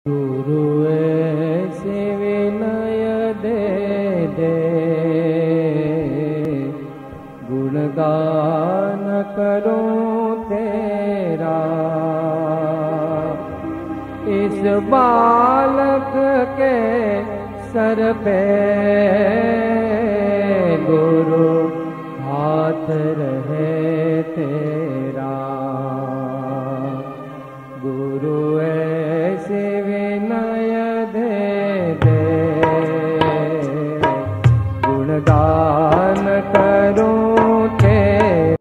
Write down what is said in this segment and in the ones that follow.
गुरु ऐसे विनय दे दे, गुणगान करूं तेरा। इस बालक के सर पे गुरु हाथ रहे तेरा। गुरु ऐसे विनय दे दे, गुणगान करूं तेरा।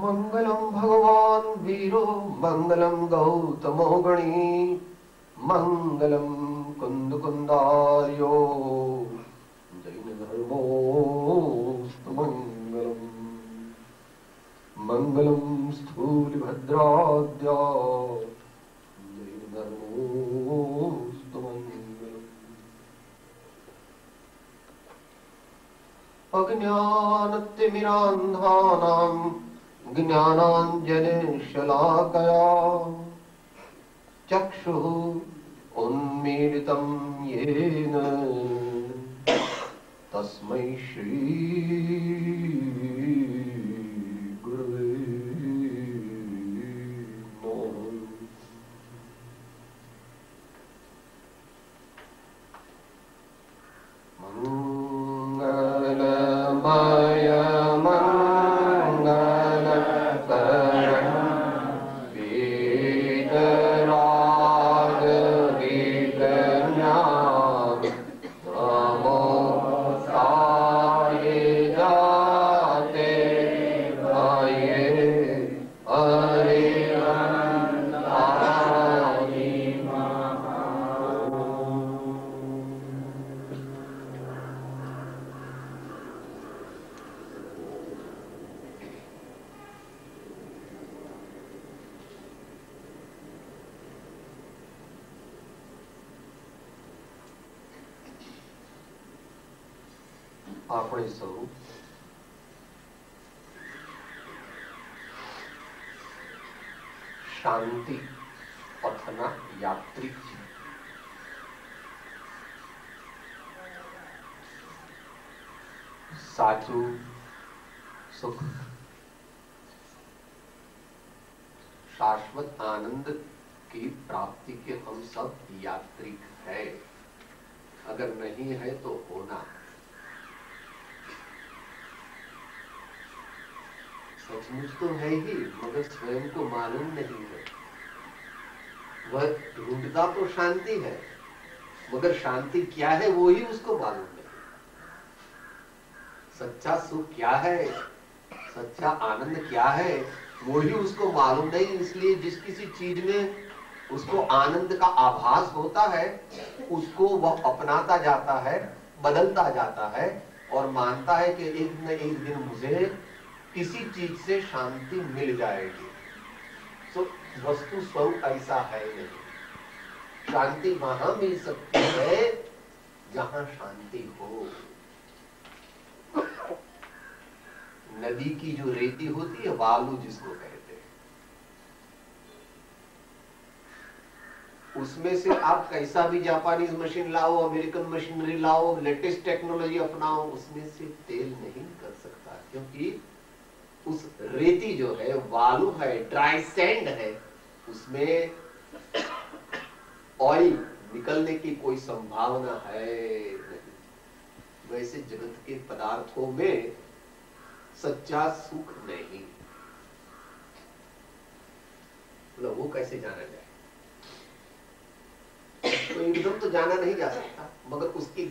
मंगलम भगवान वीरो मंगलम गौतमो गणी मंगलम कुंद कुंदार्यो जैन धर्मोस्तु मंगलम मंगलम स्थूल भद्राद्या जैन धर्मोस्तु मंगलम अज्ञानतिमिरान्धानां ज्ञानाञ्जनशलाकया चक्षुः उन्मीलितं येन तस्मै श्री गुरुवे नमः। मंगलमय આપણે સૌ શાંતિ પથના યાત્રી છીએ। સાચું सुख, शाश्वत आनंद की प्राप्ति के हम सब यात्रिक है। अगर नहीं है तो होना। सचमुच तो है ही, मगर स्वयं को मालूम नहीं है। वह ढूंढता तो शांति है, मगर शांति क्या है वो ही उसको मालूम नहीं। सच्चा सुख क्या है, सच्चा आनंद क्या है, वो ही उसको मालूम नहीं। इसलिए जिस किसी चीज में उसको आनंद का आभास होता है, उसको वह अपनाता जाता है, बदलता जाता है और मानता है कि एक न एक दिन मुझे किसी चीज से शांति मिल जाएगी। तो वस्तु स्वरूप ऐसा है नहीं। शांति वहां मिल सकती है जहां शांति हो। नदी की जो रेती होती है, बालू जिसको कहते हैं, उसमें से आप कैसा भी जापानीज मशीन लाओ, अमेरिकन मशीनरी लाओ, लेटेस्ट टेक्नोलॉजी अपनाओ, उसमें से तेल नहीं निकल सकता। क्योंकि उस रेती जो है, बालू है, ड्राई सैंड है, उसमें ऑयल निकलने की कोई संभावना है नहीं। वैसे जगत के पदार्थों में सच्चा सुख नहीं। मतलब वो कैसे जाना जाए? तो एकदम तो जाना नहीं जा सकता, मगर उसकी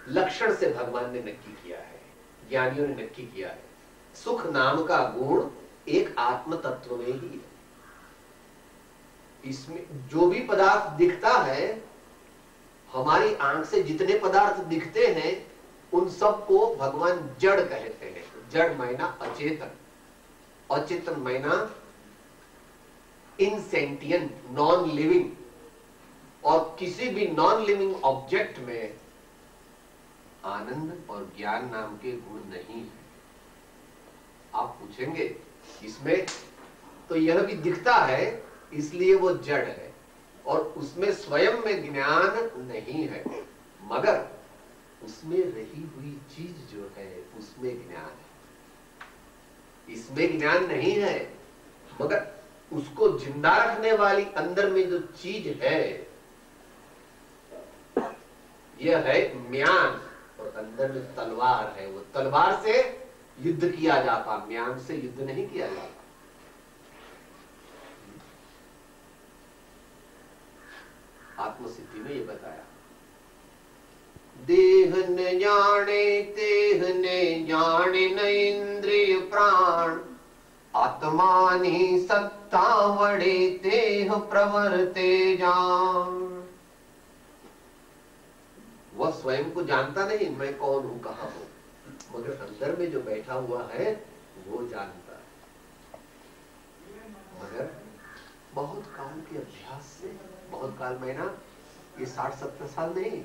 लक्षण से भगवान ने नक्की किया है, ज्ञानियों ने नक्की किया है। सुख नाम का गुण एक आत्म तत्व में ही है। इसमें जो भी पदार्थ दिखता है, हमारी आंख से जितने पदार्थ दिखते हैं, उन सबको भगवान जड़ कहते हैं। जड़ मायना अचेतन, अचेतन मायना इनसेंटिएंट, नॉन लिविंग। और किसी भी नॉन लिविंग ऑब्जेक्ट में आनंद और ज्ञान नाम के गुण नहीं है। आप पूछेंगे इसमें तो यह भी दिखता है इसलिए वो जड़ है, और उसमें स्वयं में ज्ञान नहीं है, मगर उसमें रही हुई चीज जो है उसमें ज्ञान है। इसमें ज्ञान नहीं है, मगर उसको जिंदा रखने वाली अंदर में जो चीज है यह है म्यान। और अंदर में तलवार है, वो तलवार से युद्ध किया जाता, म्यान से युद्ध नहीं किया जाता। आत्मसिद्धि में ये बताया, देह न जाने तेह न जाने न इंद्रिय प्राण, आत्मानि सत्ता वड़े तेह प्रवरते जान। वह स्वयं को जानता नहीं, मैं कौन हूं, कहां हूं, मगर अंदर में जो बैठा हुआ है वो जानता है। मगर बहुत काल के अभ्यास से, बहुत काल महीना, ये 60-70 साल नहीं,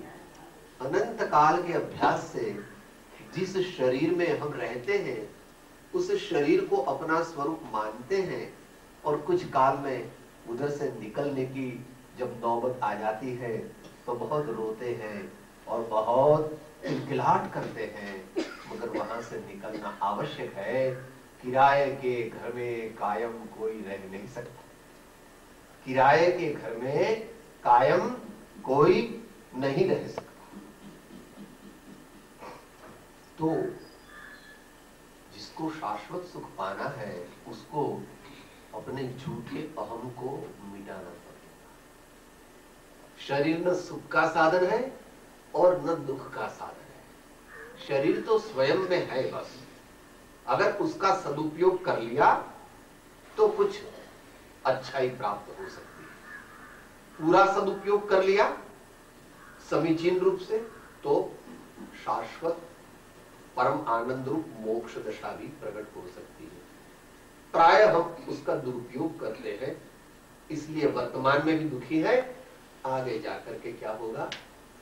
अनंत काल के अभ्यास से जिस शरीर में हम रहते हैं उस शरीर को अपना स्वरूप मानते हैं, और कुछ काल में उधर से निकलने की जब नौबत आ जाती है तो बहुत रोते हैं और बहुत किलकिलाहट करते हैं, मगर वहां से निकलना आवश्यक है। किराए के घर में कायम कोई रह नहीं सकता, किराए के घर में कायम कोई नहीं रह सकता। तो जिसको शाश्वत सुख पाना है उसको अपने झूठे अहम को मिटाना पड़ेगा। शरीर न सुख का साधन है और न दुख का साधन है। शरीर तो स्वयं में है बस, अगर उसका सदुपयोग कर लिया तो कुछ अच्छा ही प्राप्त हो सकती है। पूरा सदुपयोग कर लिया समीचीन रूप से तो शाश्वत परम आनंद रूप मोक्ष दशा भी प्रकट हो सकती है। प्राय हम उसका दुरुपयोग करते हैं, इसलिए वर्तमान में भी दुखी है। आगे जाकर के क्या होगा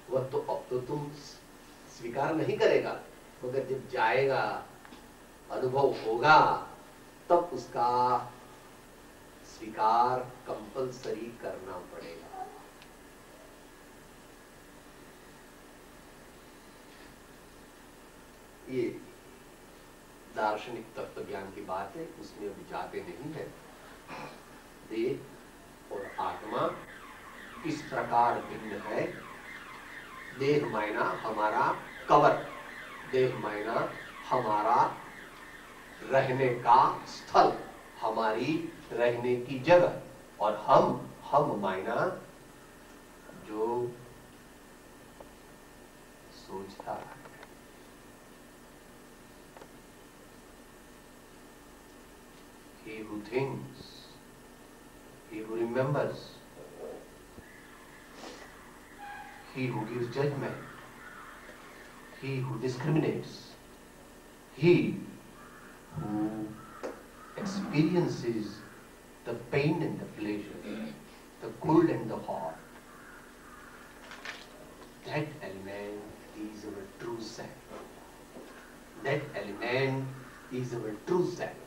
वह तो अब तो तुम स्वीकार नहीं करेगा, मगर जब जाएगा, अनुभव होगा, तब उसका स्वीकार कंपलसरी करना पड़ेगा। ये दार्शनिक तत्व ज्ञान की बात है, उसमें अभी जाते नहीं है। देह और आत्मा किस प्रकार भिन्न है। देह मायना हमारा कवर, देह मायना हमारा रहने का स्थल, हमारी रहने की जगह, और हम मायना जो सोचता है। He who thinks, he who remembers, he who gives judgment, he who discriminates, he who experiences the pain and the pleasure, the cold and the hot. That element is our true self. That element is our true self.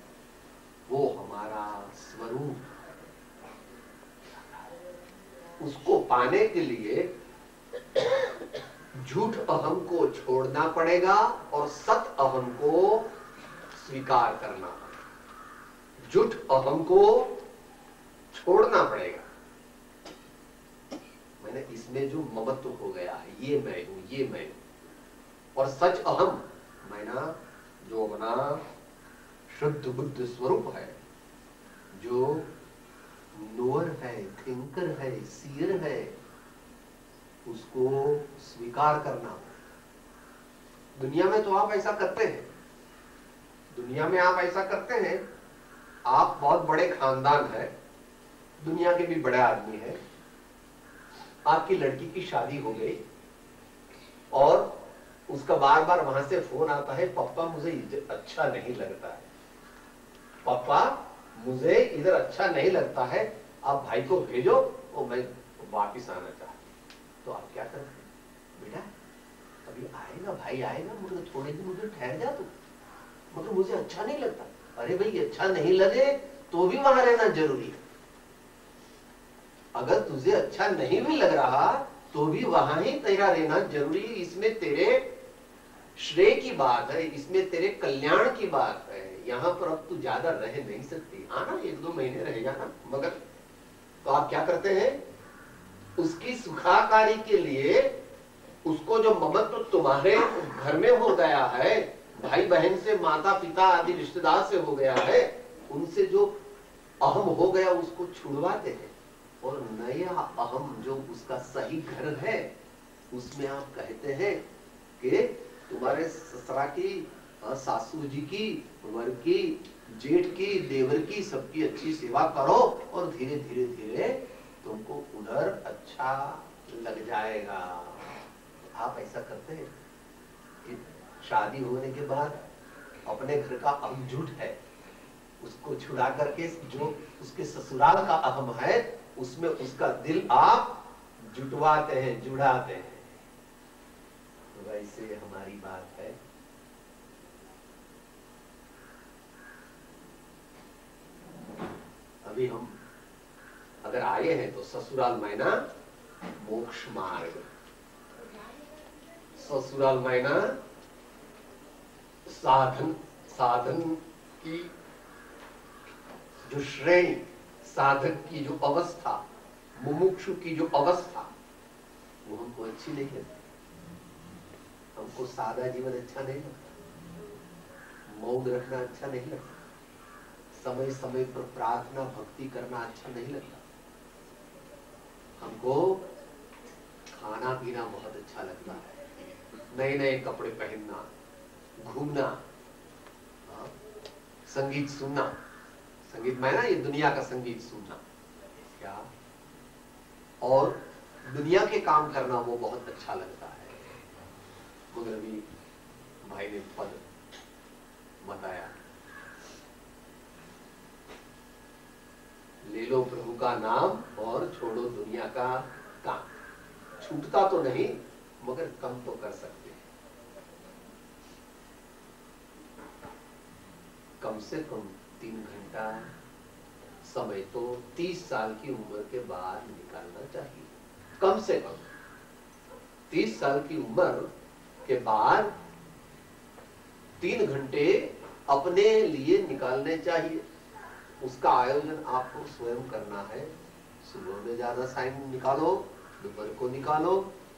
वो हमारा स्वरूप। उसको पाने के लिए झूठ अहम को छोड़ना पड़ेगा और सत अहम को स्वीकार करना पड़ेगा। झूठ अहम को छोड़ना पड़ेगा। मैंने इसमें जो ममत्व हो गया है, ये मैं हूं, ये मैं हूं, और सच अहम मैंने जो अपना शुद्ध बुद्ध स्वरूप है, जो नोअर है, थिंकर है, सीयर है, उसको स्वीकार करना। दुनिया में तो आप ऐसा करते हैं, दुनिया में आप ऐसा करते हैं, आप बहुत बड़े खानदान है, दुनिया के भी बड़े आदमी हैं, आपकी लड़की की शादी हो गई और उसका बार बार वहां से फोन आता है, पापा मुझे अच्छा नहीं लगता है, पापा मुझे इधर अच्छा नहीं लगता है, आप भाई को भेजो और मैं वापिस आना चाहता हूं। तो आप क्या करते हैं? बेटा अभी आएगा, भाई आएगा, मुझे थोड़े दिन उधर ठहर जा तू, मगर मुझे अच्छा नहीं लगता। अरे भाई अच्छा नहीं लगे तो भी वहां रहना जरूरी है। अगर तुझे अच्छा नहीं भी लग रहा तो भी वहां ही तेरा रहना जरूरी है। इसमें तेरे श्रेय की बात है, इसमें तेरे कल्याण की बात है। यहाँ पर अब तू ज्यादा रह नहीं सकती, आना 1-2 महीने रह जाना। मगर तो आप क्या करते हैं? उसकी सुखाकारी के लिए उसको जो ममत्व तुम्हारे घर में हो गया है, भाई बहन से, माता पिता आदि रिश्तेदार से हो गया है, उनसे जो अहम हो गया उसको छुड़वाते हैं और नया अहम जो उसका सही घर है उसमें आप कहते हैं कि तुम्हारे ससुरा की, सासू जी की, वर की, जेठ की, देवर की, सबकी अच्छी सेवा करो और धीरे धीरे धीरे तुमको उधर अच्छा लग जाएगा। आप ऐसा करते हैं कि शादी होने के बाद अपने घर का अहम झूठ है, उसको छुड़ा करके जो उसके ससुराल का अहम है उसमें उसका दिल आप जुटवाते हैं, जुड़ाते हैं। तो वैसे हमारी बात है। अभी हम अगर आए हैं तो ससुराल मायना मोक्ष मार्ग, ससुराल मायना साधन की जो श्रेणी, साधक की जो अवस्था, मुमुक्षु की जो अवस्था, वो हमको अच्छी नहीं लगती। हमको सादा जीवन अच्छा नहीं लगता, मौन रखना अच्छा नहीं लगता, समय समय पर प्रार्थना भक्ति करना अच्छा नहीं लगता। हमको खाना पीना बहुत अच्छा लगता है, नए नए कपड़े पहनना, घूमना, संगीत सुनना। संगीत में ना ये दुनिया का संगीत सुनना क्या, और दुनिया के काम करना वो बहुत अच्छा लगता है। मगर अभी भाई ने पद बताया, ले लो प्रभु का नाम और छोड़ो दुनिया का काम। छूटता तो नहीं मगर कम तो कर सकते हैं। कम से कम 3 घंटा समय तो 30 साल की उम्र के बाद निकालना चाहिए। कम से कम 30 साल की उम्र के बाद 3 घंटे अपने लिए निकालने चाहिए। उसका आयोजन आपको स्वयं करना है। सुबह में ज्यादा टाइम निकालो, दोपहर को निकालो,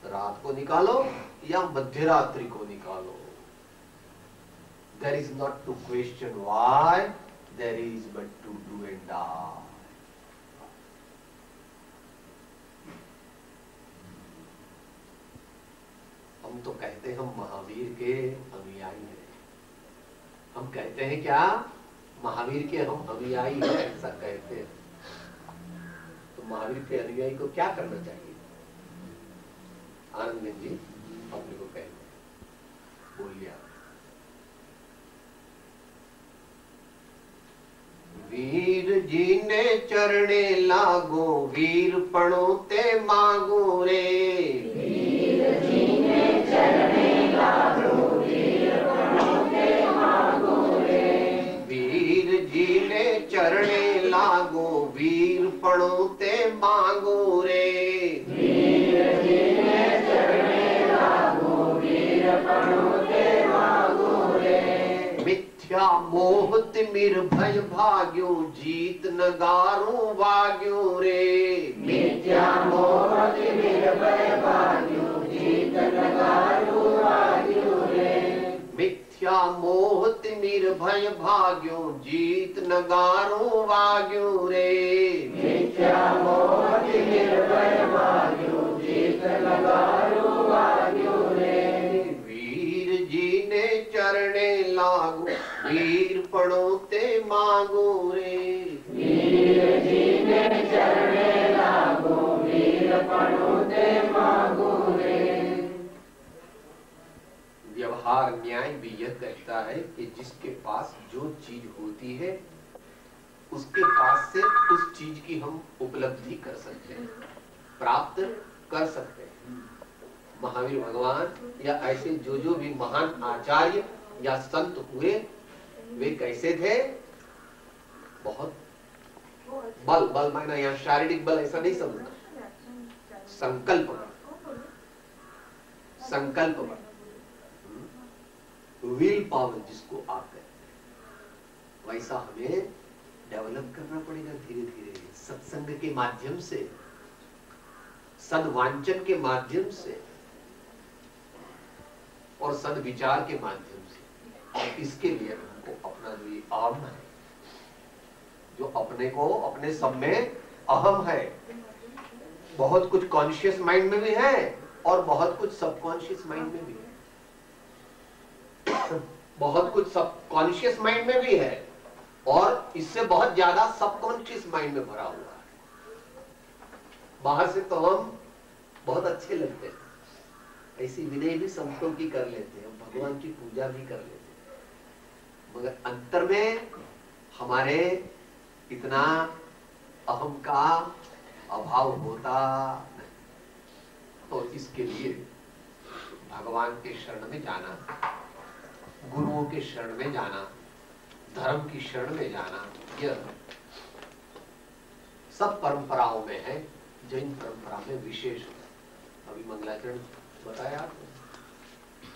रात को निकालो या मध्य रात्रि को निकालो। There is not to question why, there is but to do and die. हम तो कहते हैं हम महावीर के अनुयायी हैं। हम कहते हैं क्या? महावीर के हम अनुयायी हैं, ऐसा कहते हैं। तो महावीर के अनुयायी को क्या करना चाहिए? आनंद जी अपने को कहते हैं, बोलिए आप। वीर जी ने चरणे लागो, वीर पणो ते मांगू रे। वीर जी ने चरणे लागो, वीर पणो ते मांगू रे। वीर जी ने चरणे लागो, वीर पणो ते मांगू रे। वीर जी ने चरणे लागो, वीर पणो ते मांगू रे। मिथ्या मोह तिमिर भय भाग्यो, जीत नगारू वाग्यो रे। मिथ्या मोह तिमिर भय भाग्यो, जीत नगारू वाग्यो रे। मिथ्या मोह तिमिर भय भाग्यो, जीत नगारू वाग्यो रे। मिथ्या मोह तिमिर भय भाग्यो, जीत नगारू वाग्यो रे। वीर जी ने चरणे लागो, वीर पणो ते मांगो रे। वीर जी ने चरणे लागो, वीर पणो ते मांगो रे। व्यवहार न्याय भी यह कहता है कि जिसके पास जो चीज होती है उसके पास से उस चीज की हम उपलब्धि कर सकते हैं, प्राप्त कर सकते हैं। महावीर भगवान या ऐसे जो जो भी महान आचार्य या संत हुए, वे कैसे थे? बहुत बल, बल माना यहाँ शारीरिक बल ऐसा नहीं समझना, संकल्प बल, संकल्प बल, विल पावर जिसको आप कहते हैं, वैसा हमें डेवलप करना पड़ेगा धीरे धीरे, सत्संग के माध्यम से, सद्वांचन के माध्यम से और सद्विचार के माध्यम से। और इसके लिए हमको अपना जो ये अहम है, जो अपने को अपने सब में अहम है, बहुत कुछ कॉन्शियस माइंड में भी है और बहुत कुछ सबकॉन्शियस माइंड में भी है। बहुत कुछ सबकॉन्शियस माइंड में भी है और इससे बहुत ज्यादा सबकॉन्शियस माइंड में भरा हुआ है। बाहर से तो हम बहुत अच्छे लगते हैं, ऐसी विनय भी संतों की कर लेते हैं, भगवान की पूजा भी कर लेते हैं, मगर अंतर में हमारे इतना अहम का अभाव होता नहीं। तो इसके लिए भगवान के शरण में जाना, गुरुओं के शरण में जाना, धर्म की शरण में जाना, यह सब परंपराओं में है। जैन परंपरा में विशेष है। अभी मंगलाचरण बताया आपको,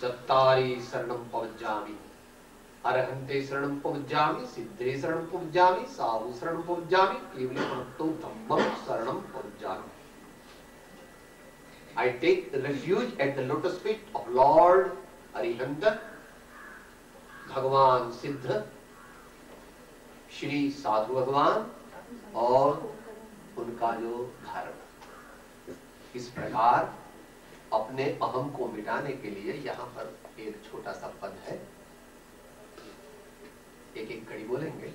चत्तारि शरणं पवज्जामि, अरहन्ते शरणं पवज्जामि, सिद्धे शरणं पवज्जामि, साहु शरणं पवज्जामि, केवले प्रणतो धम्मं शरणं पवज्जामि। I take refuge at the lotus feet of Lord Arihant, भगवान सिद्ध, श्री साधु भगवान और उनका जो धर्म। इस प्रकार अपने अहम को मिटाने के लिए यहाँ पर एक छोटा सा पद है, एक एक कड़ी बोलेंगे।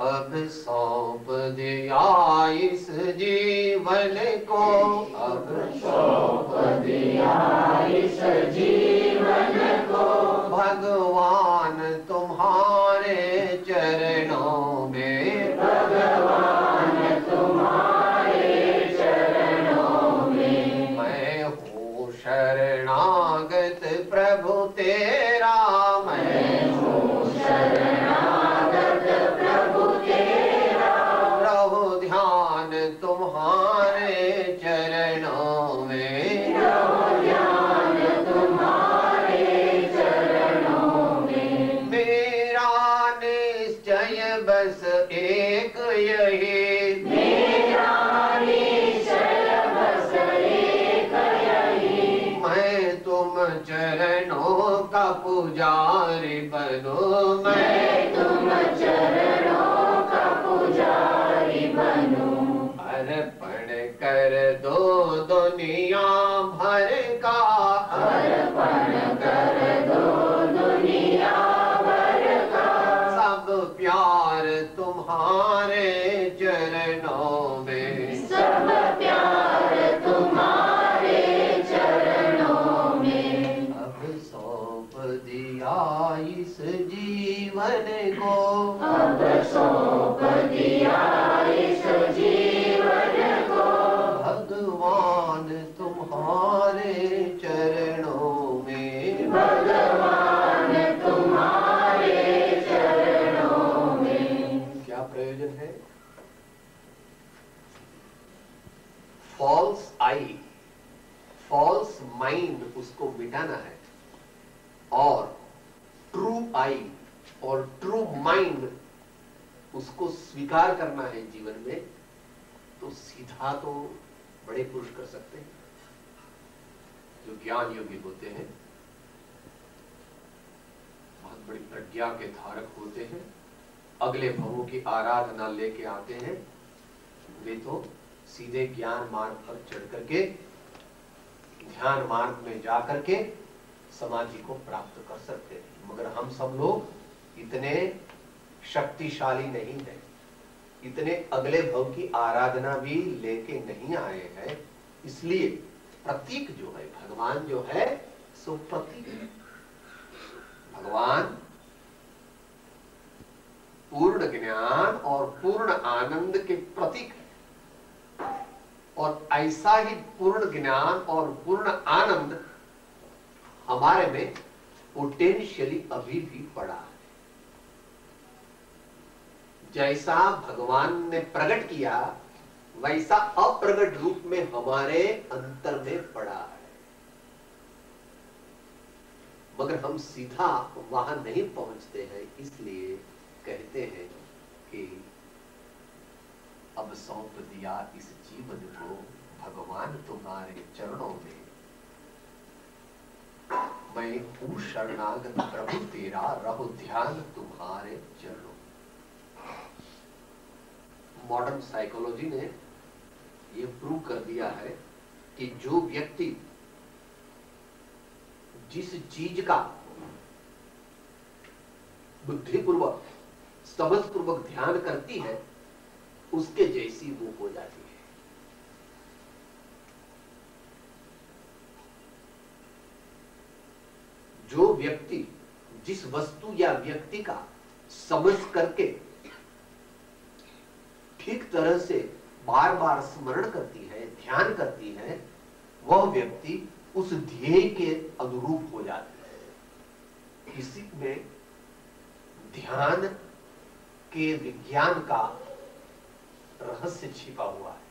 अब सौंप दिया इस जीवन को, अब सौंप दिया इस जीवन को, भगवान तुम्हारे चरणों में, भगवान तुम्हारे चरणों में। मैं हूँ शरणागत प्रभु तेरा, मैं हूँ शरणागत प्रभु तेरा, रहो ध्यान तुम्हारे चरणों में, रहो ध्यान तुम्हारे चरणों का पुजारी बनूं, मैं तुम चरणों का पुजारी बनूं। अर्पण कर दो दुनिया भर का, अर्पण कर दो दुनिया भर का। सब प्यार तुम्हारे चरणों में, सब प्यार तुम्हारे चरणों में। अब सौंप दिया इस जीवन को, अब सौंप दिया इस जीवन को। भगवान तुम्हारे चरणों में, भगवान तुम्हारे चरणों में। क्या प्रयोजन है? फॉल्स आई, फॉल्स माइंड उसको मिटाना है, और ट्रू आई और ट्रू माइंड उसको स्वीकार करना है जीवन में। तो सीधा तो बड़े पुरुष कर सकते हैं, जो ज्ञान योगी होते हैं, बहुत बड़ी प्रज्ञा के धारक होते हैं, अगले भवों की आराधना लेके आते हैं। वे तो सीधे ज्ञान मार्ग पर चढ़ करके, ध्यान मार्ग में जा करके समाधि को प्राप्त कर सकते हैं। मगर हम सब लोग इतने शक्तिशाली नहीं हैं, इतने अगले भव की आराधना भी लेके नहीं आए हैं। इसलिए प्रतीक जो है, भगवान जो है सो प्रतीक है। भगवान पूर्ण ज्ञान और पूर्ण आनंद के प्रतीक है, और ऐसा ही पूर्ण ज्ञान और पूर्ण आनंद हमारे में पोटेंशियली अभी भी पड़ा है। जैसा भगवान ने प्रकट किया वैसा अप्रगट रूप में हमारे अंतर में पड़ा है, मगर हम सीधा वहां नहीं पहुंचते हैं। इसलिए कहते हैं कि अब सौंप दिया इस जीवन को भगवान तुम्हारे चरणों में। मैं हूं शरणागत प्रभु तेरा, रहो ध्यान तुम्हारे चरणों। मॉडर्न साइकोलॉजी ने यह प्रूव कर दिया है कि जो व्यक्ति जिस चीज का बुद्धिपूर्वक समझपूर्वक ध्यान करती है उसके जैसी वो हो जाती है। जो व्यक्ति जिस वस्तु या व्यक्ति का समझ करके ठीक तरह से बार बार स्मरण करती है, ध्यान करती है, वह व्यक्ति उस ध्येय के अनुरूप हो जाती है। इसी में ध्यान के विज्ञान का रहस्य छिपा हुआ है।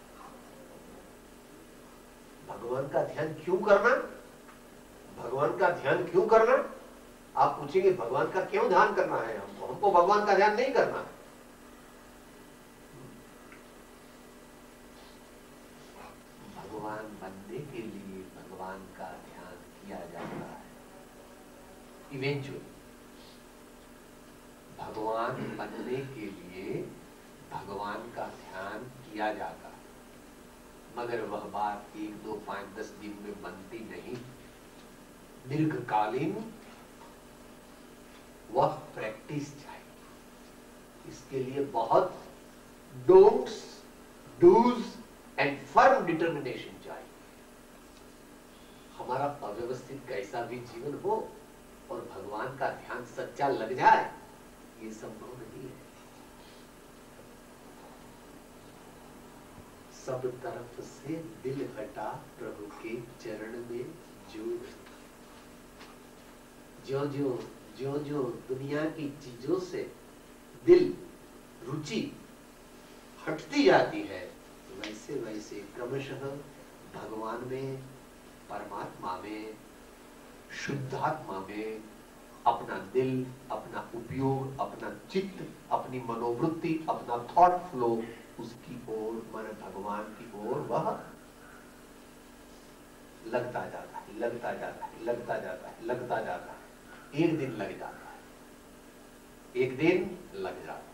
भगवान का ध्यान क्यों करना? भगवान का ध्यान क्यों करना? आप पूछेंगे भगवान का क्यों ध्यान करना है? हमको भगवान का ध्यान नहीं करना है। भगवान बनने के लिए भगवान का ध्यान किया जाता है। इवेंचुअली भगवान बनने के लिए भगवान का ध्यान किया जाता है, मगर वह बात 1, 2, 5, 10 दिन में बनती नहीं। दीर्घकालीन वह प्रैक्टिस चाहिए। इसके लिए बहुत don'ts, dos and firm determination चाहिए। हमारा अव्यवस्थित कैसा भी जीवन हो और भगवान का ध्यान सच्चा लग जाए, ये संभव नहीं है। सब तरफ से दिल हटा प्रभु के चरण में जोड़। जो दुनिया की चीजों से दिल रुचि हटती जाती है, वैसे वैसे क्रमशः भगवान में, परमात्मा में, शुद्धात्मा में अपना दिल, अपना उपयोग, अपना चित्त, अपनी मनोवृत्ति, अपना थॉट फ्लो उसकी ओर, मन भगवान की ओर वह लगता जाता है, लगता जाता है, लगता जाता है, लगता जाता है। एक दिन लग जाता है, एक दिन लग जाता है।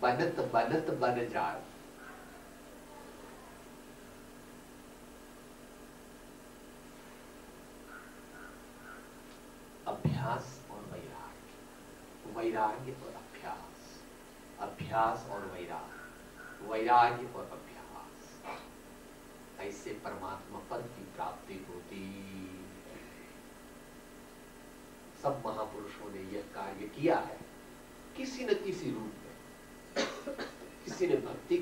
बनत बनत बन जाए। अभ्यास और वैराग्य, वैराग्य और अभ्यास, अभ्यास और वैराग्य, वैराग्य और अभ्यास, ऐसे परमात्मा पद की प्राप्ति होती। सब महापुरुषों ने यह कार्य किया है किसी न किसी रूप में। किसी ने भक्ति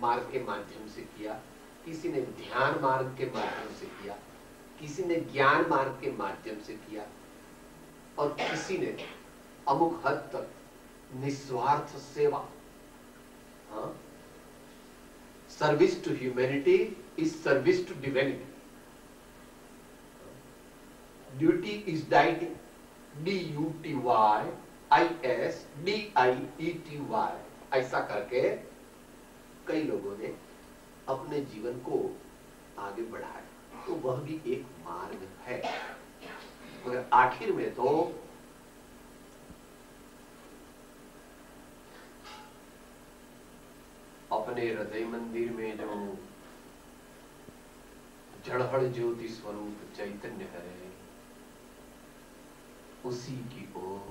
मार्ग के माध्यम से किया, किसी ने ध्यान मार्ग के माध्यम से किया, किसी ने ज्ञान मार्ग के माध्यम से किया, और किसी ने अमुक हद तक निस्वार्थ सेवा, service to humanity is service to divinity, duty is डाइटिंग, DUTYISDIETY, ऐसा करके कई लोगों ने अपने जीवन को आगे बढ़ाया। तो वह भी एक मार्ग है, मगर आखिर में तो अपने हृदय मंदिर में जो जड़हड़ ज्योति स्वरूप चैतन्य है, उसी की ओर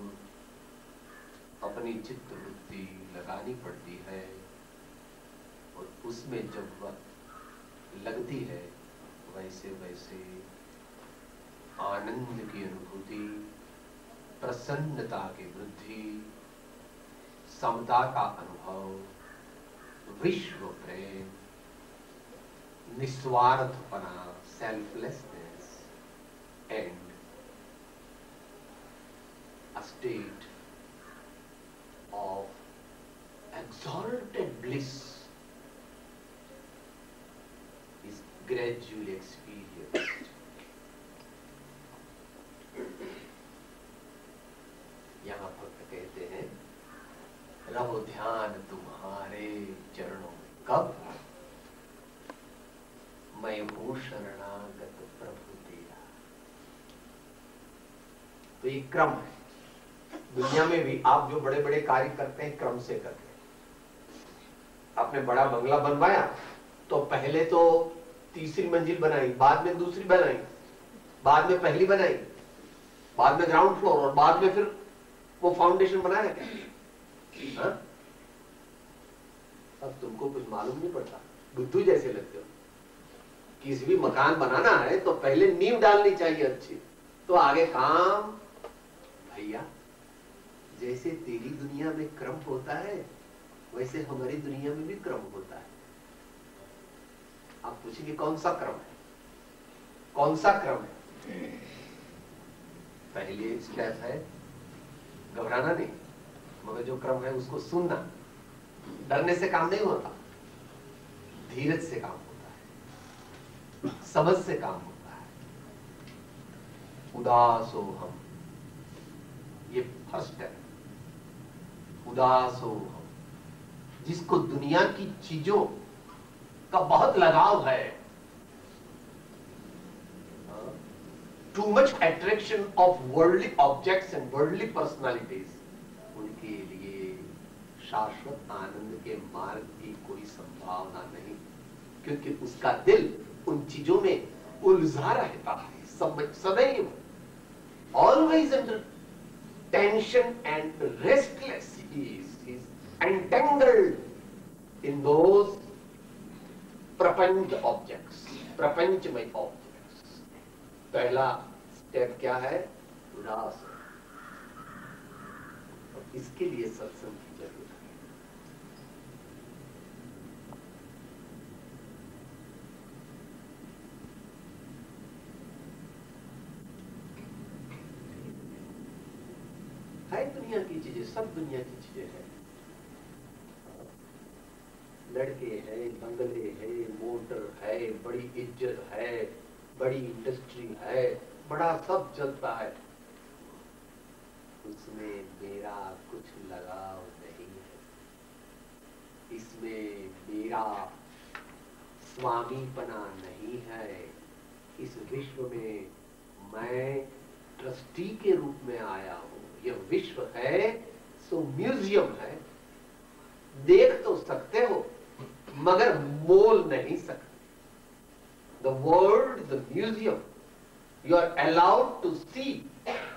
अपनी चित्त वृत्ति लगानी पड़ती है। और उसमें जब वह लगती है, वैसे वैसे आनंद की अनुभूति, प्रसन्नता की वृद्धि, समता का अनुभव, विश्व प्रेम, निस्वार्थपना, selflessness and a state of exalted bliss is gradually experienced. यहाँ भक्त कहते हैं, रहो ध्यान तुम्हारे चरणों में, कब? मैं हूं शरणागत प्रभु तेरा। तो ये क्रम है। दुनिया में भी आप जो बड़े बड़े कार्य करते हैं, क्रम से करते हैं। आपने बड़ा बंगला बनवाया तो पहले तो तीसरी मंजिल बनाई, बाद में दूसरी बनाई, बाद में पहली बनाई, बाद में ग्राउंड फ्लोर, और बाद में फिर वो फाउंडेशन बनाया क्या? अब तुमको कुछ मालूम नहीं पड़ता, बुद्धू जैसे लगते हो। किसी भी मकान बनाना है तो पहले नींव डालनी चाहिए अच्छी, तो आगे काम। भैया, जैसे तेरी दुनिया में क्रम होता है, वैसे हमारी दुनिया में भी क्रम होता है। आप पूछेंगे कौन सा क्रम है? कौन सा क्रम है? पहले स्टेप है घबराना नहीं, मगर जो क्रम है उसको सुनना। डरने से काम नहीं होता, धीरज से काम होता है, समझ से काम होता है। उदास हो हम, ये फर्स्ट है। उदास हो हम, जिसको दुनिया की चीजों का बहुत लगाव है, too much attraction of worldly objects and worldly personalities, उनके लिए शाश्वत आनंद के मार्ग की कोई संभावना नहीं, क्योंकि उसका दिल उन चीजों में उलझा रहता है सदैव, always under tension and restless, he is entangled in those प्रपंच ऑब्जेक्ट्स, प्रपंचमय ऑब्जेक्ट्स। पहला स्टेप क्या है? उदास। और इसके लिए सत्संग की जरूरत है। दुनिया की चीजें, सब दुनिया की चीजें हैं। लड़के हैं, बंगले हैं, मोटर है, बड़ी इज्जत है, बड़ी इंडस्ट्री है, बड़ा सब चलता है, उसमें मेरा कुछ लगाव नहीं है, इसमें मेरा स्वामीपना नहीं है। इस विश्व में मैं ट्रस्टी के रूप में आया हूं। यह विश्व है सो म्यूजियम है, देख तो सकते हो मगर मोल नहीं सकते। The world the museum, you are allowed to see,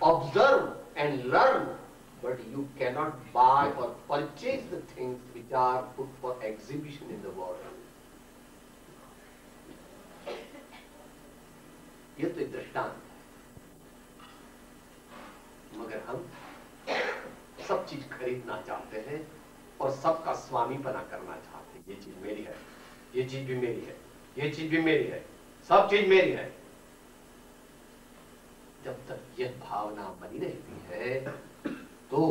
observe and learn, but you cannot buy or purchase the things which are put for exhibition in the world. ये तो एक दृष्टांत है, मगर हम सब चीज खरीदना चाहते हैं और सबका स्वामी बना करना चाहते हैं। ये चीज मेरी है, ये चीज भी मेरी है, ये चीज भी मेरी है, सब चीज मेरी है। जब तक यह भावना बनी रहती है तो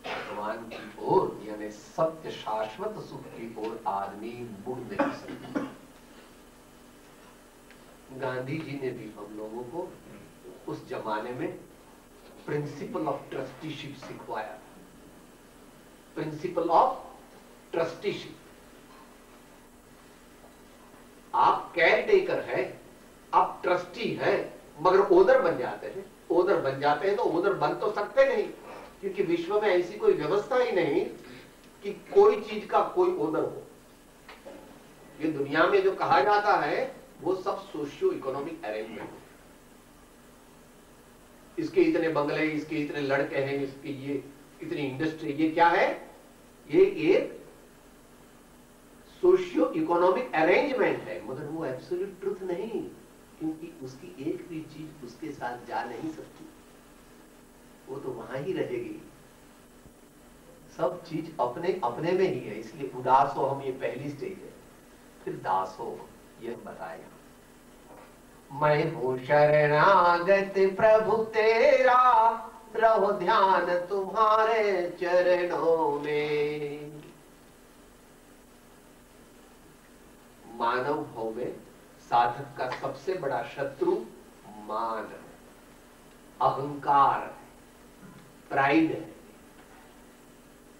भगवान की ओर यानी सत्य शाश्वत सुख की ओर आदमी मुड़ नहीं सकता। गांधी जी ने भी हम लोगों को उस जमाने में प्रिंसिपल ऑफ ट्रस्टीशिप सिखवाया। प्रिंसिपल ऑफ ट्रस्टीशिप, आप केयर टेकर है, आप ट्रस्टी है, मगर ओनर बन जाते हैं। ओनर बन जाते हैं तो ओनर बन तो सकते नहीं, क्योंकि विश्व में ऐसी कोई व्यवस्था ही नहीं कि कोई चीज का कोई ओनर हो। ये दुनिया में जो कहा जाता है वो सब सोशियो इकोनॉमिक अरेंजमेंट। इसके इतने बंगले, इसके इतने लड़के हैं, इसकी ये इतनी इंडस्ट्री, ये क्या है? ये एक सोशियो इकोनॉमिक अरेंजमेंट है, मगर वो एब्सोल्यूट ट्रुथ नहीं, क्योंकि उसकी एक भी चीज उसके साथ जा नहीं सकती, वो तो वहां ही रहेगी। सब चीज अपने अपने में ही है। इसलिए उदास हो हम, ये पहली स्टेज है। फिर दास हो, ये बताएगा। मैं हूं शरणागत प्रभु तेरा, रहो ध्यान तुम्हारे चरणों में। मानव भाव में साधक का सबसे बड़ा शत्रु मान है, अहंकार है, प्राइड है,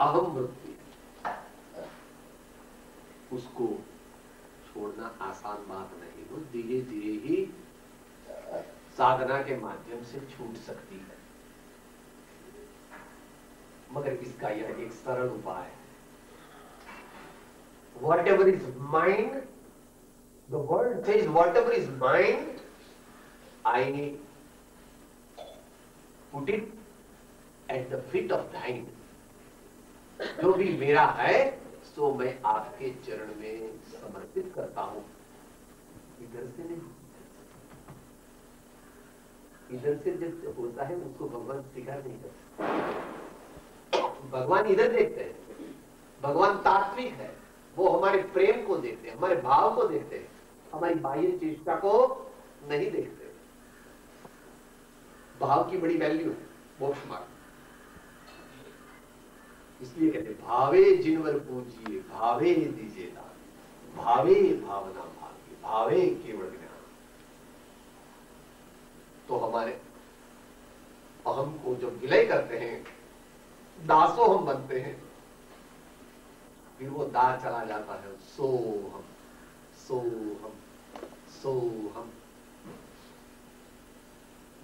अहम वृत्ति है। उसको छोड़ना आसान बात नहीं, वो धीरे धीरे ही साधना के माध्यम से छूट सकती है, मगर इसका यह एक सरल उपाय है। Whatever is mine, the word says whatever is mine, I put it at the feet of thine. जो भी मेरा है सो मैं आपके चरण में समर्पित करता हूं। इधर से नहीं, इधर से जब होता है उसको भगवान स्वीकार नहीं करते। भगवान इधर देखते हैं। भगवान तात्विक है, वो हमारे प्रेम को देखते हैं, हमारे भाव को देखते हैं, हमारी बाह्य चेष्टा को नहीं देखते। भाव की बड़ी वैल्यू है मोक्ष मार्ग। इसलिए कहते भावे जिनवर पूजिए, भावे दीजिए दान, भावे भावना भाग्य, भावे केवल ज्ञान। तो हमारे अहम को जब विलय करते हैं, दासो हम बनते हैं, फिर वो दास चला जाता है। सो हम, सो हम, सो हम।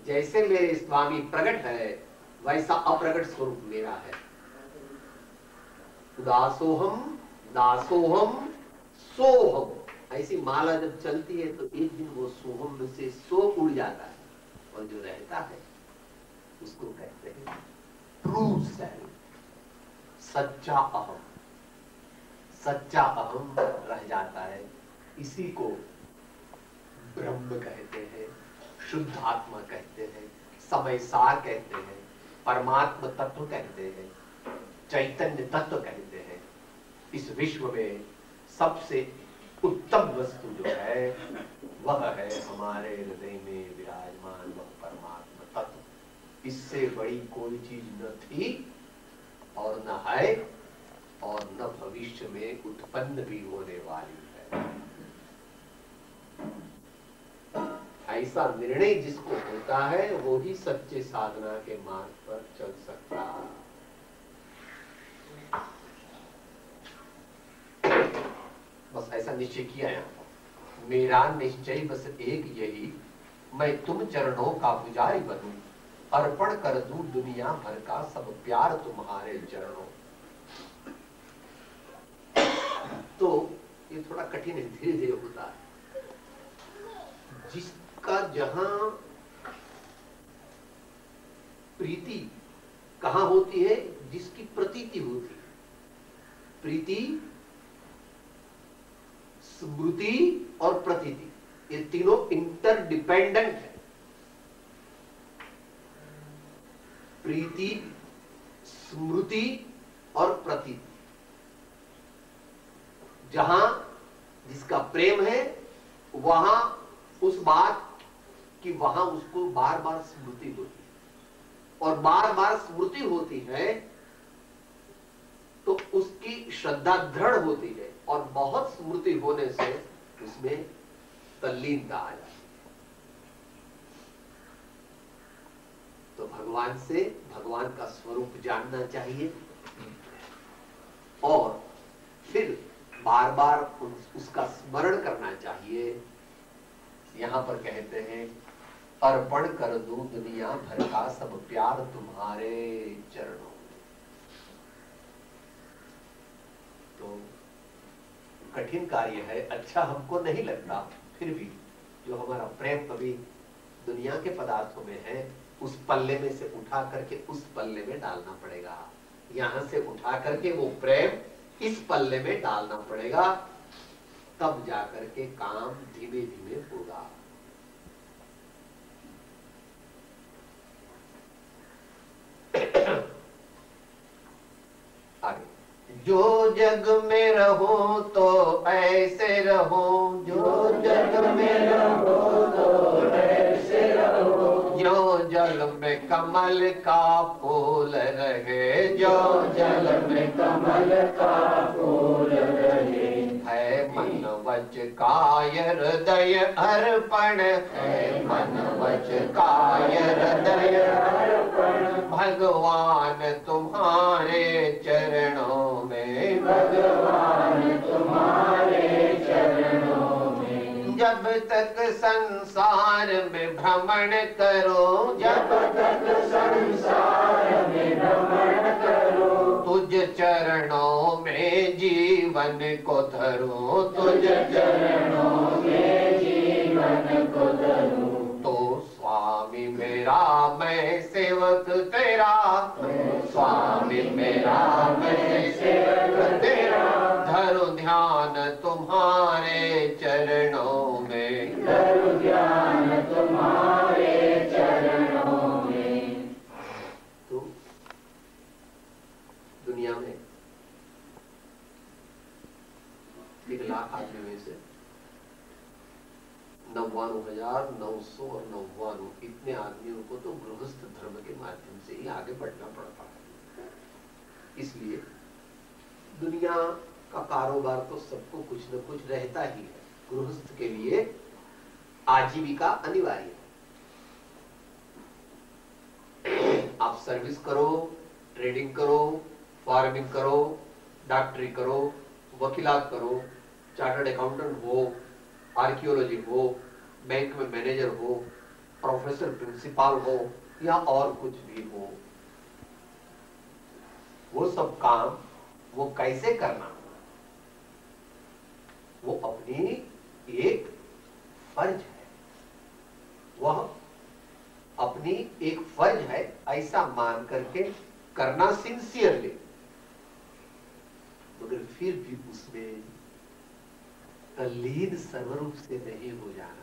जैसे मेरे स्वामी प्रकट है वैसा अप्रकट स्वरूप मेरा है। दासोहम, दासोहम, सोहम। ऐसी माला जब चलती है तो एक दिन वो सोहम में से सो उड़ जाता है, और जो रहता है उसको कहते हैं ट्रू सेल्फ, सच्चा अहम। सच्चा अहम रह जाता है। इसी को ब्रह्म कहते हैं, शुद्ध आत्मा कहते हैं, समय सार कहते हैं, परमात्मा तत्व कहते हैं, चैतन्य तत्व कहते हैं। इस विश्व में सबसे उत्तम वस्तु जो है वह है हमारे हृदय में विराजमान वह परमात्मा तत्व। इससे बड़ी कोई चीज न थी और न है और न भविष्य में उत्पन्न भी होने वाली है। ऐसा निर्णय जिसको होता है वो ही सच्चे साधना के मार्ग पर चल सकता है। बस ऐसा निश्चय किया है, मेरा निश्चय बस एक यही मैं तुम चरणों का पुजारी बनूं, अर्पण कर दूं दुनिया भर का सब प्यार तुम्हारे चरणों। तो ये थोड़ा कठिन है, धीरे धीरे होता है। जिसका जहां प्रीति कहां होती है, जिसकी प्रतीति होती है, प्रीति, स्मृति और प्रतीति, ये तीनों इंटरडिपेंडेंट है। प्रीति, स्मृति और प्रतीति, जहां जिसका प्रेम है वहां उस बात की वहां उसको बार बार स्मृति होती है, और बार बार स्मृति होती है तो उसकी श्रद्धा दृढ़ होती है, और बहुत स्मृति होने से उसमें तल्लीनता आ जाती है। तो भगवान से भगवान का स्वरूप जानना चाहिए, और फिर बार बार उसका स्मरण करना चाहिए। यहां पर कहते हैं, अर्पण कर दूं दुनिया भर का सब प्यार तुम्हारे चरणों। तो कठिन कार्य है, अच्छा हमको नहीं लगता, फिर भी जो हमारा प्रेम अभी दुनिया के पदार्थों में है, उस पल्ले में से उठा करके उस पल्ले में डालना पड़ेगा। यहां से उठा करके वो प्रेम इस पल्ले में डालना पड़ेगा, तब जाकर के काम धीमे धीमे होगा। आगे, जो जग में रहो तो ऐसे रहो, जो जग में रहो तो ऐसे रहो, जो जल में कमल का फूल रहे, जो जल में कमल का फूल रहे, है मन वच काय हृदय अर्पण, है मन वच काय हृदय अर्पण, भगवान तुम्हारे चरणों में, भगवान तुम्हारे चरणों में। जब तक संसार में भ्रमण करो, जब तक संसार में भ्रमण करो, तुझ चरणों में जीवन को धरो, तुझ चरणों में जीवन को धरो। तो स्वामी मेरा मैं सेवक तेरा, स्वामी मेरा मैं सेवक तेरा, धरो ध्यान तुम्हारे चरणों में, धरो ध्यान तुम्हारे चरणों में। तो दुनिया में 1 लाख आदमी में से 99,999 इतने आदमियों को तो गृहस्थ धर्म के माध्यम से ही आगे बढ़ना पड़ता है। इसलिए दुनिया का कारोबार तो सबको कुछ न कुछ रहता ही है। गृहस्थ के लिए आजीविका अनिवार्य है। आप सर्विस करो, ट्रेडिंग करो, फार्मिंग करो, डॉक्टरी करो, वकीलात करो, चार्टर्ड अकाउंटेंट हो, आर्कियोलॉजी हो, बैंक में मैनेजर हो, प्रोफेसर प्रिंसिपल हो, या और कुछ भी हो, वो सब काम वो कैसे करना, वो अपनी एक फर्ज है, वह अपनी एक फर्ज है ऐसा मान करके करना सिंसियरली, मगर फिर भी उसमें तल्लीन सर्वरूप से नहीं हो जाना,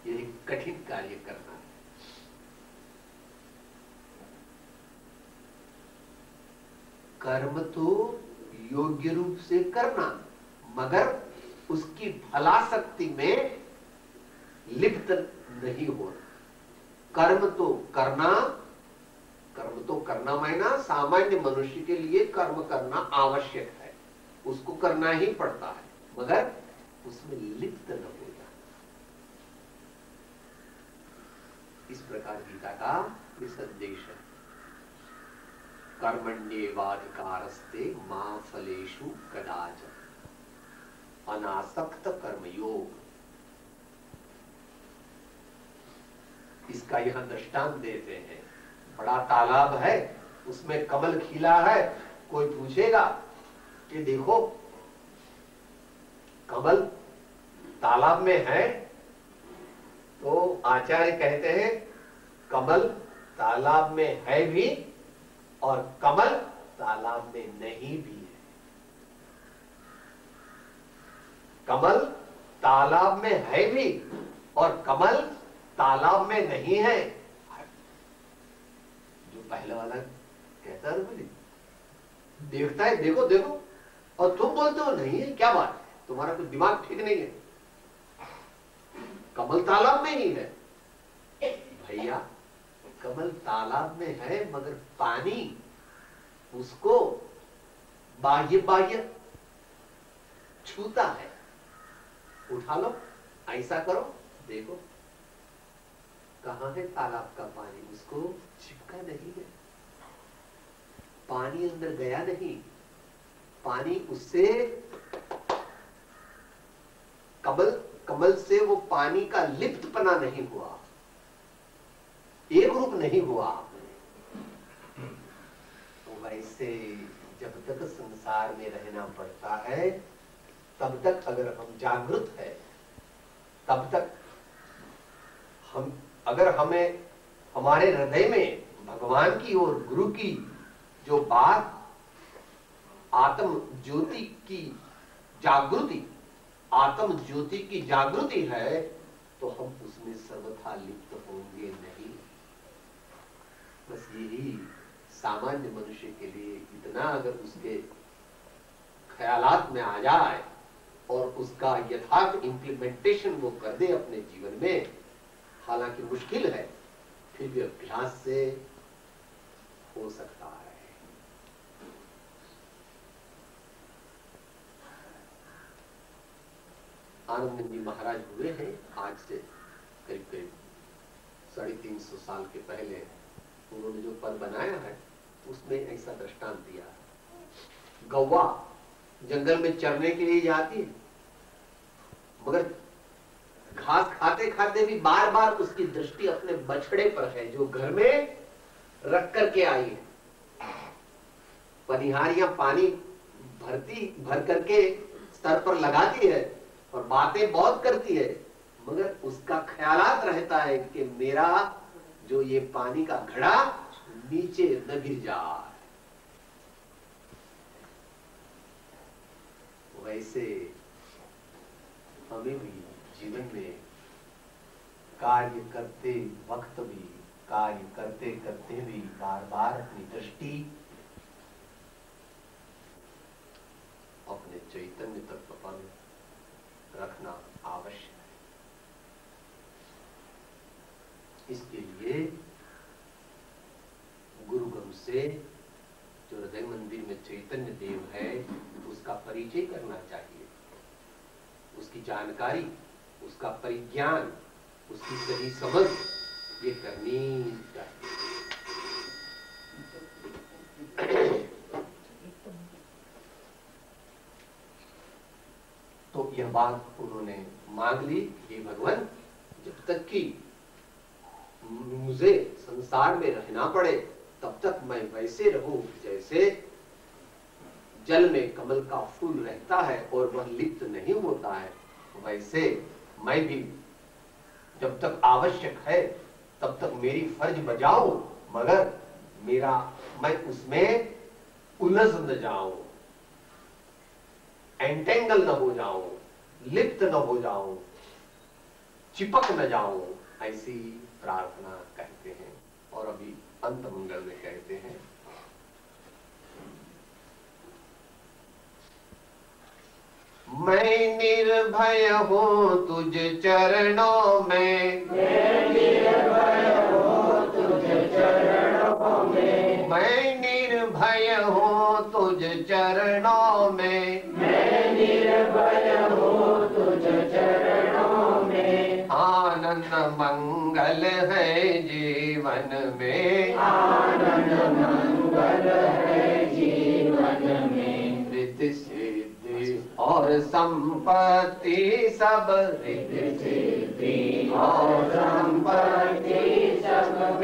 ये एक कठिन कार्य करना है। कर्म तो योग्य रूप से करना, मगर उसकी फलाशक्ति में लिप्त नहीं होना। कर्म तो करना मायना सामान्य मनुष्य के लिए कर्म करना आवश्यक है, उसको करना ही पड़ता है, मगर उसमें लिप्त न हो जाना। इस प्रकार गीता का ये संदेश है। कर्मण्येवाधिकारस्ते मा फलेषु कदाचन, अनासक्त कर्मयोग। इसका यहां दृष्टांत देते हैं। बड़ा तालाब है, उसमें कमल खिला है। कोई पूछेगा कि देखो कमल तालाब में है, तो आचार्य कहते हैं कमल तालाब में है भी और कमल तालाब में नहीं भी है। कमल तालाब में है भी और कमल तालाब में नहीं है। जो पहले वाला कहता है बोली देखता है, देखो देखो, और तुम बोलते हो नहीं है, क्या बात है, तुम्हारा कुछ दिमाग ठीक नहीं है, कमल तालाब में ही है। भैया कमल तालाब में है मगर पानी उसको बाह्य बाह्य छूता है। उठा लो, ऐसा करो, देखो कहां है तालाब का पानी, उसको चिपका नहीं है, पानी अंदर गया नहीं, पानी उससे कमल से वो पानी का लिप्तपना नहीं हुआ, एक रूप नहीं हुआ। तो वैसे जब तक संसार में रहना पड़ता है तब तक अगर हम जागृत है, तब तक हम अगर हमें हमारे हृदय में भगवान की और गुरु की जो बात आत्म ज्योति की जागृति, आत्म ज्योति की जागृति है, तो हम उसमें सर्वथा लिप्त होंगे नहीं। बस यही सामान्य मनुष्य के लिए इतना अगर उसके ख्यालात में आ जाए और उसका यथार्थ इंप्लीमेंटेशन वो कर दे अपने जीवन में, हालांकि मुश्किल है, फिर भी अभ्यास से हो सकता है। आनंद जी महाराज हुए हैं आज से करीब करीब 350 साल के पहले। उन्होंने जो पद बनाया है उसमें ऐसा दृष्टांत दिया है। गौवा जंगल में चरने के लिए जाती है, मगर घास खाते खाते भी बार बार उसकी दृष्टि अपने बछड़े पर है जो घर में रख करके आई है। पनिहारियां पानी भर करके स्तर पर लगाती है और बातें बहुत करती है, मगर उसका ख्यालात रहता है कि मेरा जो ये पानी का घड़ा नीचे न गिर जाए। वैसे हमें भी जीवन में कार्य करते वक्त भी, कार्य करते करते भी बार बार अपनी दृष्टि अपने चैतन्य तत्व पर रखना आवश्यक है। इसके लिए गुरुगम से जो हृदय मंदिर में चैतन्य देव है उसका परिचय करना चाहिए, उसकी जानकारी, उसका परिज्ञान, उसकी सही समझ ये करनी चाहिए। तो यह बात उन्होंने मांग ली, हे भगवान जब तक कि मुझे संसार में रहना पड़े तब तक मैं वैसे रहूं जैसे जल में कमल का फूल रहता है और वह लिप्त नहीं होता है, वैसे मैं भी जब तक आवश्यक है तब तक मेरी फर्ज बजाऊं, मगर मैं उसमें उलझ न जाऊं, एंटेंगल न हो जाऊं, लिप्त न हो जाऊं, चिपक न जाऊं, ऐसी प्रार्थना कहते हैं। और अभी अंत मंगल में कहते हैं, मैं निर्भय हूँ तुझ चरणों में, मैं निर्भय हूँ तुझ चरणों में, मैं निर्भय हूँ तुझ चरणों में, मैं निर्भय हूँ तुझ चरणों में। आनंद मंगल है जीवन में, आनंद मंगल है जीवन में। रिद्धि सिद्धि और संपत्ति सब, रिद्धि सिद्धि और संपत्ति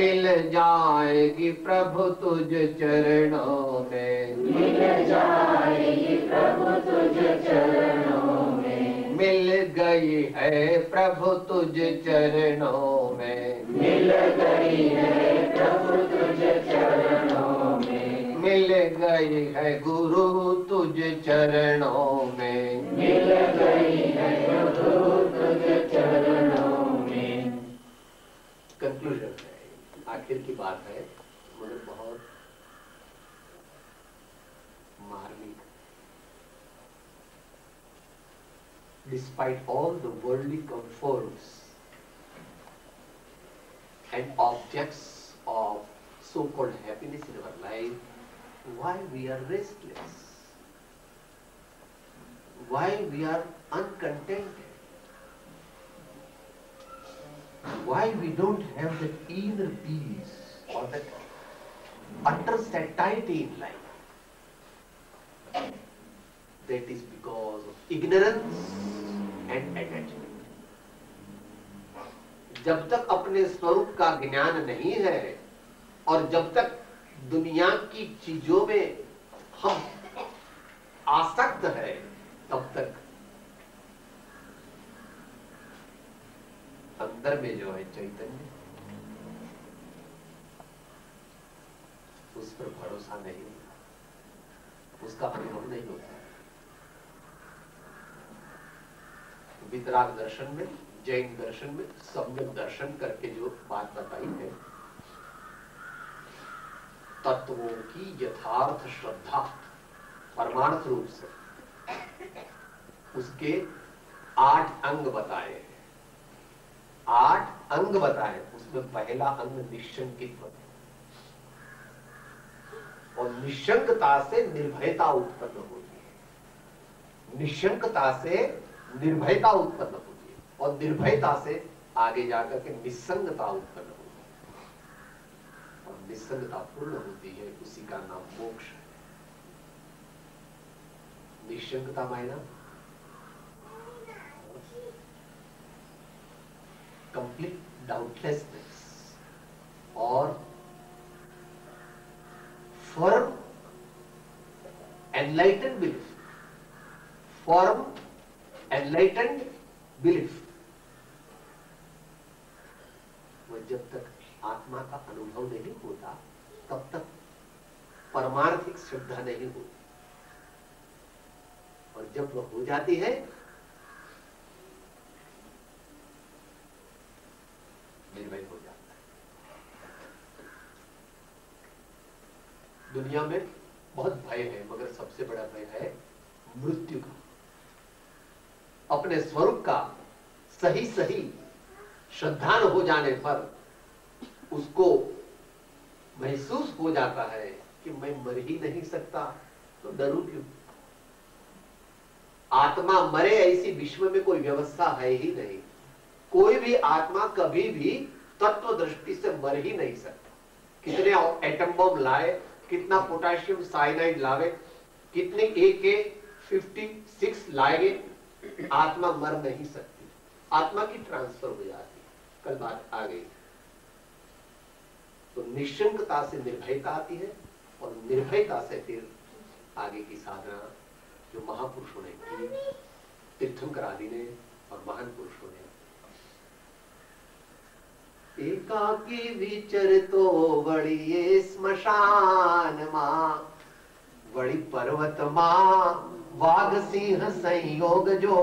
मिल जाएगी प्रभु तुझ चरणों में, मिल जाएगी प्रभु तुझ चरणों में, मिल गई है प्रभु तुझ चरणों में, मिल गई है प्रभु तुझ चरणों में, मिल गई है गुरु तुझ चरणों में, मिल गई है प्रभु तुझ चरणों में। कंक्लूजन है, आखिर की बात है, मुझे बहुत मार्मिक। Despite all the worldly comforts and objects of so-called happiness in our life, why we are restless? Why we are uncontented? Why we don't have that inner peace or that utter satiety in life? That is because of ignorance and attachment. जब तक अपने स्वरूप का ज्ञान नहीं है और जब तक दुनिया की चीजों में हम आसक्त है, तब तक अंदर में जो है चैतन्य, उस पर भरोसा नहीं होता, उसका अनुभव नहीं होता। वितराग दर्शन में, जैन दर्शन में सम्यक दर्शन करके जो बात बताई है, तत्वों की यथार्थ श्रद्धा परमार्थ रूप से, उसके 8 अंग बताए, 8 अंग बताए। उसमें पहला अंग निशंकित्व, और निशंकता से निर्भयता उत्पन्न होती है, निशंकता से निर्भयता उत्पन्न होती है, और निर्भयता से आगे जाकर के निसंगता उत्पन्न होती है, और निसंगता पूर्ण होती है, उसी का नाम मोक्ष है। निशंकता मायना कंप्लीट डाउटलेसनेस और firm enlightened belief, firm enlightened belief. वह जब तक आत्मा का अनुभव नहीं होता, तब तक परमार्थिक श्रद्धा नहीं होती, और जब वह हो जाती है, निर्भय हो जाता है। दुनिया में बहुत भय है, मगर सबसे बड़ा भय है मृत्यु का। अपने स्वरूप का सही सही श्रद्धान हो जाने पर उसको महसूस हो जाता है कि मैं मर ही नहीं सकता, तो डरूं क्यों? आत्मा मरे ऐसी विश्व में कोई व्यवस्था है ही नहीं। कोई भी आत्मा कभी भी तत्व दृष्टि से मर ही नहीं सकता। कितने एटम बम लाए, कितना पोटेशियम साइनाइड लावे, कितने AK-56 लाएंगे, आत्मा मर नहीं सकती। आत्मा की ट्रांसफर हो जाती है। कल बात आ गई। तो निशंकता से निर्भयता आती है, और निर्भयता से फिर आगे की साधना जो महापुरुषों ने की, तीर्थंकर आदि ने और महान पुरुषों ने। एकाकी विचरतो वड़ी ये स्मशान मां, वड़ी पर्वत मां वाघ सिंह संयोग जो,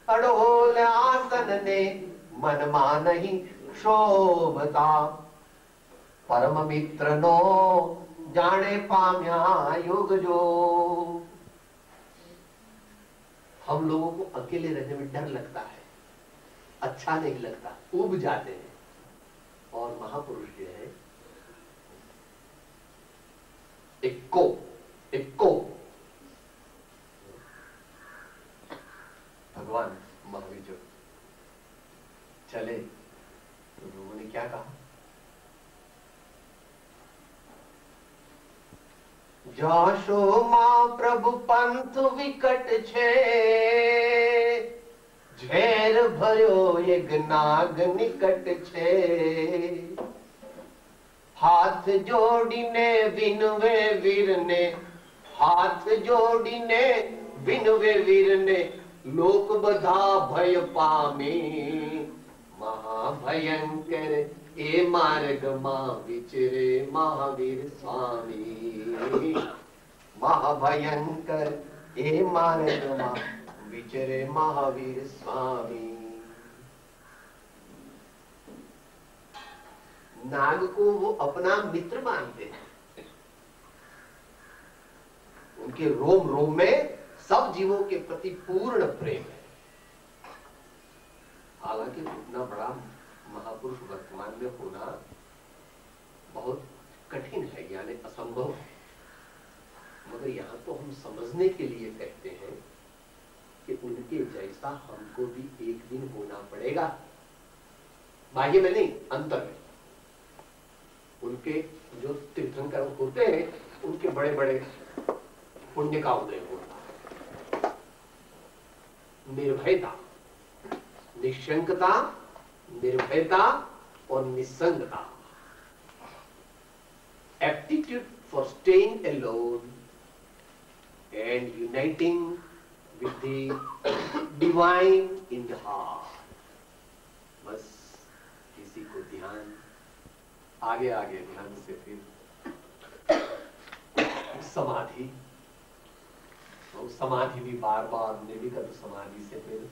अड़ोल आसन ने मन मा नहीं शोभता, परम मित्र नो जाने पाम्या युग जो। हम लोगों को अकेले रहने में डर लगता है, अच्छा नहीं लगता, ऊब जाते हैं। और महापुरुष जो है इक्को भगवान महावीर जो चले तो लोगों ने क्या कहा? जाशो मां प्रभु पंथ विकट छे, झेर भर्यो एक नाग निकट छे, हाथ जोड़ीने विनवे वीरने, हाथ जोड़ीने विनवे वीरने, लोक बधा भय पामी। महाभयंकर ए मार्ग मां विचरे महावीर स्वामी। महाभयंकर ए मार्ग मां विचरे महावीर स्वामी। नाग को वो अपना मित्र मानते हैं। उनके रोम रोम में सब जीवों के प्रति पूर्ण प्रेम है। हालांकि उतना बड़ा महापुरुष वर्तमान में होना बहुत कठिन है, यानी असंभव है, मगर यहां तो हम समझने के लिए कहते हैं कि उनके जैसा हमको भी एक दिन होना पड़ेगा। बाह्य में नहीं, अंतर में। उनके जो तीर्थंकर होते हैं, उनके बड़े बड़े पुण्य का उदय होता है। निर्भयता, निशंकता, निर्भयता और निसंगता। Aptitude for staying alone and uniting with the divine in the heart. बस किसी को ध्यान आगे आगे ध्यान से फिर समाधि, और समाधि भी बार बार निर्विगत समाधि से फिर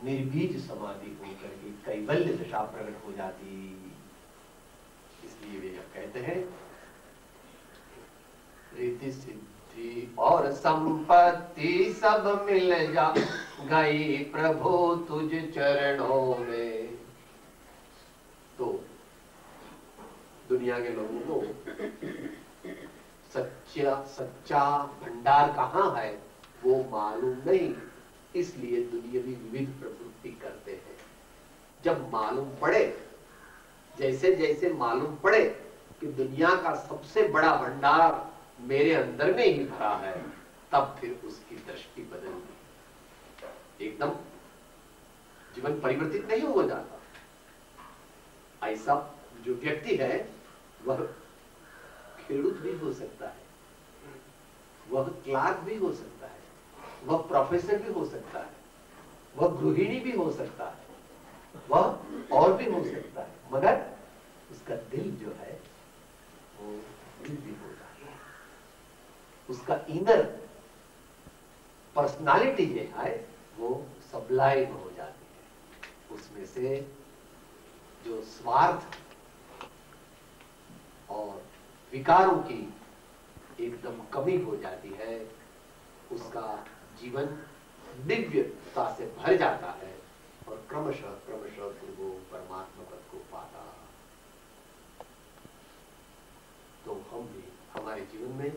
निर्बीज समाधि होकर के कैवल्य दशा प्रकट हो जाती। इसलिए वे जब कहते हैं रिद्धि सिद्धि और संपत्ति सब मिल जा गई प्रभु तुझ चरणों में, तो दुनिया के लोगों को सच्चा भंडार कहाँ है वो मालूम नहीं, इसलिए दुनियावी विविध प्रवृत्ति करते हैं। जब मालूम पड़े, जैसे जैसे मालूम पड़े कि दुनिया का सबसे बड़ा भंडार मेरे अंदर में ही भरा है, तब फिर उसकी दृष्टि बदलती, एकदम जीवन परिवर्तित नहीं हो जाता। ऐसा जो व्यक्ति है वह खेडूत भी हो सकता है, वह क्लार्क भी हो सकता है, वह प्रोफेसर भी हो सकता है, वह गृहिणी भी हो सकता है, वह और भी हो सकता है, मगर उसका दिल जो है वो दिल भी हो जाता है। उसका इनर पर्सनालिटी जो है वो सबलाइम हो जाती है। उसमें से जो स्वार्थ और विकारों की एकदम कमी हो जाती है, उसका जीवन दिव्यता से भर जाता है और क्रमशः क्रमशः फिर वो परमात्मा पद को पाता। तो हम भी हमारे जीवन में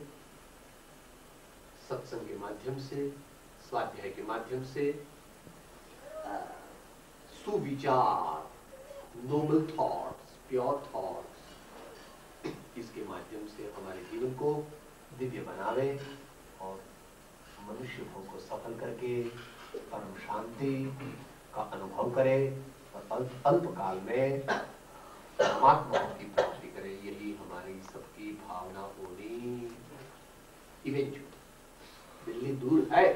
सत्संग के माध्यम से, स्वाध्याय के माध्यम से सुविचार, नोबल थॉट्स, प्योर थॉट्स, इसके माध्यम से हमारे जीवन को दिव्य बनावे और मनुष्य भोग को सफल करके परम शांति का अनुभव करे और अल्प काल में परमात्मा की प्राप्ति करे। यही हमारी सबकी भावना होनी। इवेंचुअली दिल्ली दूर है,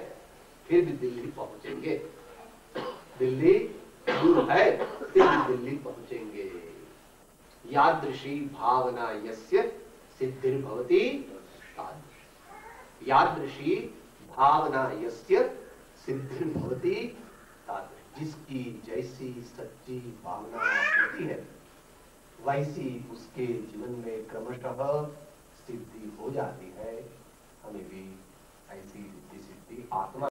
फिर भी दिल्ली पहुंचेंगे। दिल्ली दूर है, फिर भी दिल्ली पहुंचेंगे। यादृशी भावना यस्य सिद्धिर्भवति तादृशी। यादृशी भावना यस्य सिद्धिर्भवति तादृशी। जिसकी जैसी सच्ची भावना होती है, वैसी उसके जीवन में क्रमशः सिद्धि हो जाती है। हमें भी ऐसी रिद्धि सिद्धि आत्मा